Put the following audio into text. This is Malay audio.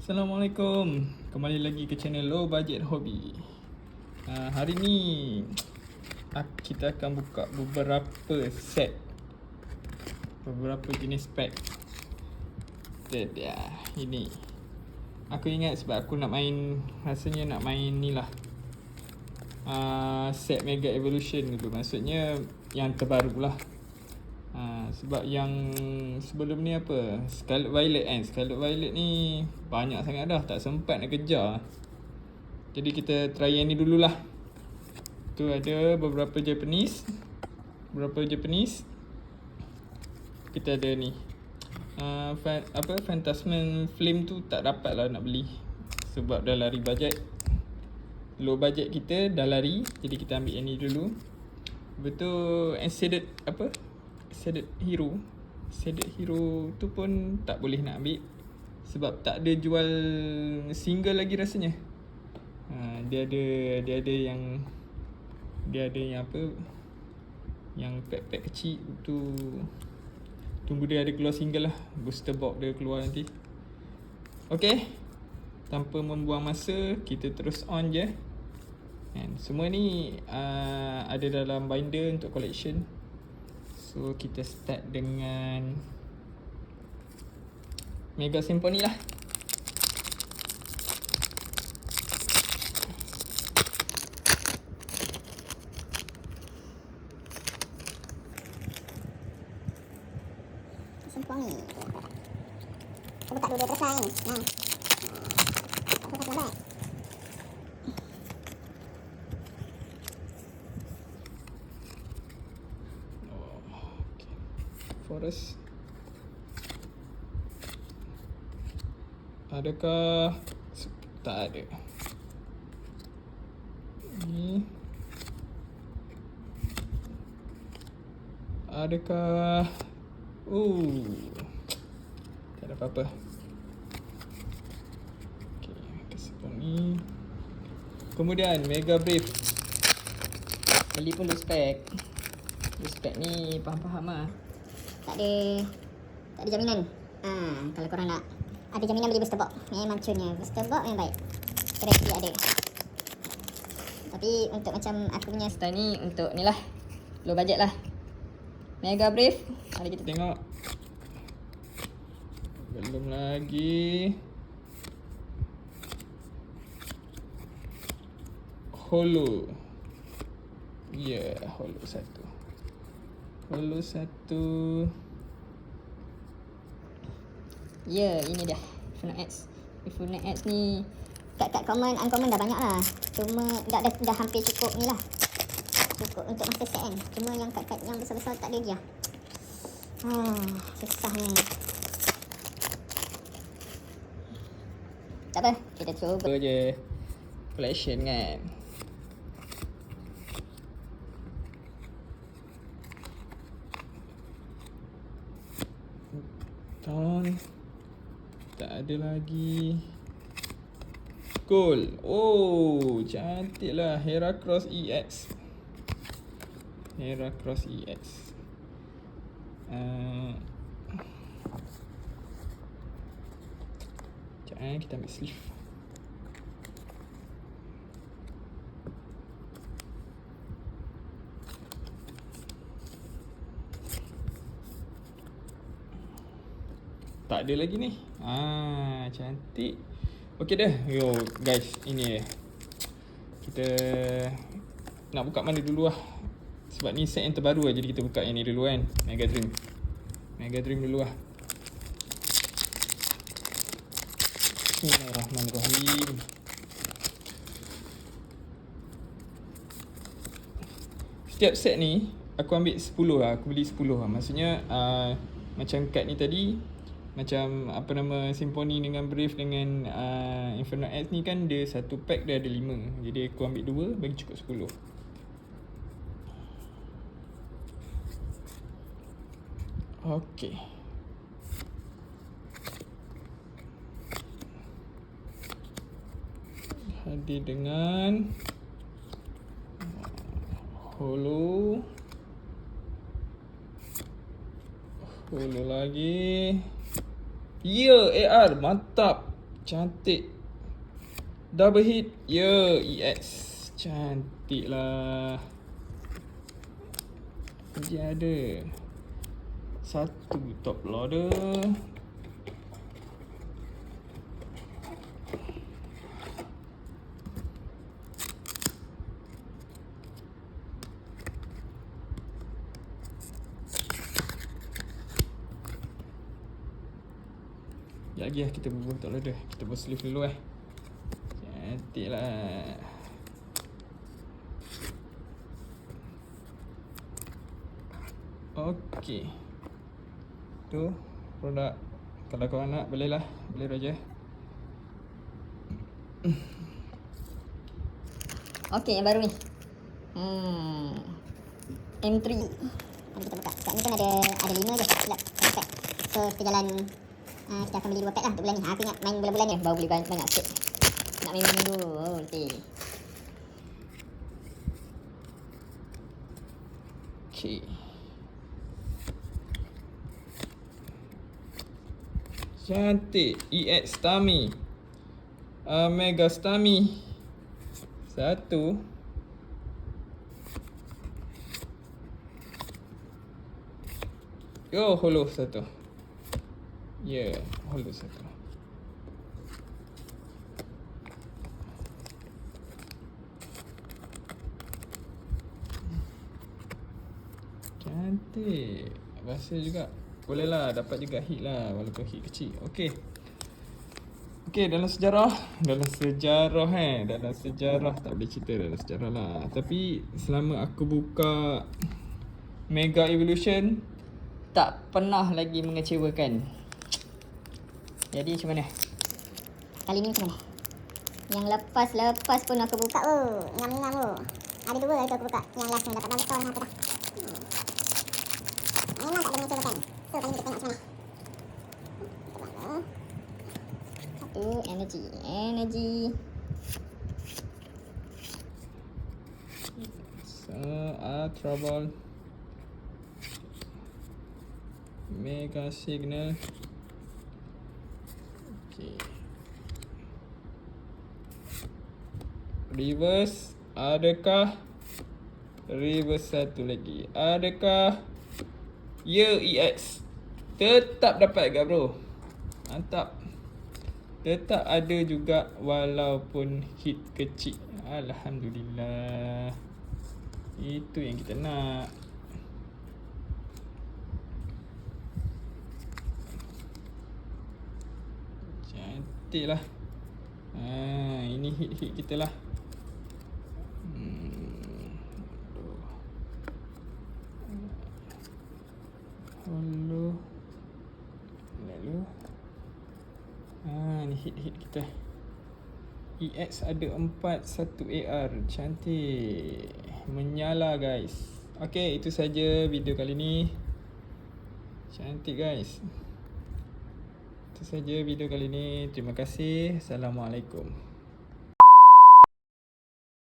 Assalamualaikum. Kembali lagi ke channel Low Budget Hobby. Hari ni kita akan buka beberapa set, beberapa jenis pack. Dia ini. Aku ingat sebab aku rasanya nak main ni lah. Set Mega Evolution dulu. Maksudnya yang terbaru lah. Sebab yang sebelum ni apa, Scarlet Violet kan. Scarlet Violet ni banyak sangat dah, tak sempat nak kejar. Jadi kita try yang ni dululah. Tu ada beberapa Japanese. Kita ada ni Phantasmal Flame tu tak dapat lah nak beli sebab dah lari bajet. Low budget kita dah lari, jadi kita ambil yang ni dulu. Betul. Shaded Hero tu pun tak boleh nak ambil sebab tak ada jual single lagi rasanya. Dia ada yang apa, yang pack kecil tu, tunggu dia ada keluar single lah. Booster box dia keluar nanti. Okay, tanpa membuang masa, kita terus on je. And semua ni ada dalam binder untuk collection. So kita start dengan Mega Symphony lah. Symphony. Aku buka dulu dia terus lah ni. Aku kasih lambat. Forest. Adakah? Tak ada. Ni. Adakah? Tak ada apa-apa. Okay, kasih pun ni. Kemudian Mega Brave. Beli pun loose pack. Loose pack ni faham-faham lah. Tak ada jaminan. Kalau korang nak ada jaminan, beli booster box. Memang cunnya. Booster box memang baik. Guarantee ada. Tapi untuk macam aku punya style ni, untuk ni lah, low budget lah. Mega Brave. Mari kita tengok. Belum lagi. Holo. Holo satu. Ini dia Infinite X. Infinite X ni kad-kad common, uncommon dah banyak lah. Cuma dah hampir cukup ni lah. Cukup untuk masa set kan. Cuma yang kad-kad yang besar-besar tak ada dia. Susah ni. Tak apa, kita cuba je collection kan. Tak ada lagi. Gold. Cantik lah. Heracross EX. Kita ambil sleeve. Tak ada lagi ni. Cantik. Okey dah. Yo guys, ini kita nak buka mana dulu lah. Sebab ni set yang terbaru lah, jadi kita buka yang ni dulu kan. Mega Dream dulu lah. Bismillahirrahmanirrahim. Setiap set ni aku ambil 10 lah. Aku beli 10 lah. Maksudnya macam kad ni tadi, macam Symphony dengan Brave dengan Infinite X ni kan, dia satu pack dia ada 5. Jadi aku ambil 2 bagi cukup 10. Okey. Hadir dengan Holo lagi. AR mantap. Cantik. Double hit. Ya, EX. Cantik lah. Dia ada satu top loader. Sekejap lagi lah kita bubuh top loader. Kita bubuh sleeve dulu Cantik lah. Okey. Tu produk. Kalau korang nak boleh lah. Boleh Raja. Okey, yang baru ni. M3. Mari kita buka. Kat ni kan ada 5 je. Silap. Satu pack. So kita jalan kita akan beli 2 pack lah untuk bulan ni. Aku ingat main bulan-bulan ni. Baru beli banyak sikit. Nak main minggu. Oh, nanti. Okey. Cantik. EX Stami. Mega Stami. Satu. Yo, holo satu. Ya, holo satu. Cantik. Rasa juga boleh lah, dapat juga hit lah walaupun hit kecil. Okey. Okey, dalam sejarah tak boleh cerita dalam sejarah lah. Tapi selama aku buka Mega Evolution tak pernah lagi mengecewakan. Jadi macam mana? Kali ni macam mana? Yang lepas pun aku buka. Ngam-ngam. Ada 2 itu aku buka. Yang last ni dapat double score aku dah. Memang tak ada mengecewakan. So kali ni kita tengok macam mana. Satu, energy. So, Ultra Ball, Mega Signal. Okay. Reverse. Adakah reverse satu lagi? Adakah? Ya, EX. Tetap dapat gak bro. Mantap. Tetap ada juga walaupun hit kecil. Alhamdulillah. Itu yang kita nak. Cantik lah. Ini hit-hit kita lah. Lalu ni hit kita. EX ada 4 1 AR. Cantik. Menyala guys. Okay, itu saja video kali ni. Cantik guys. Itu saja video kali ni. Terima kasih. Assalamualaikum.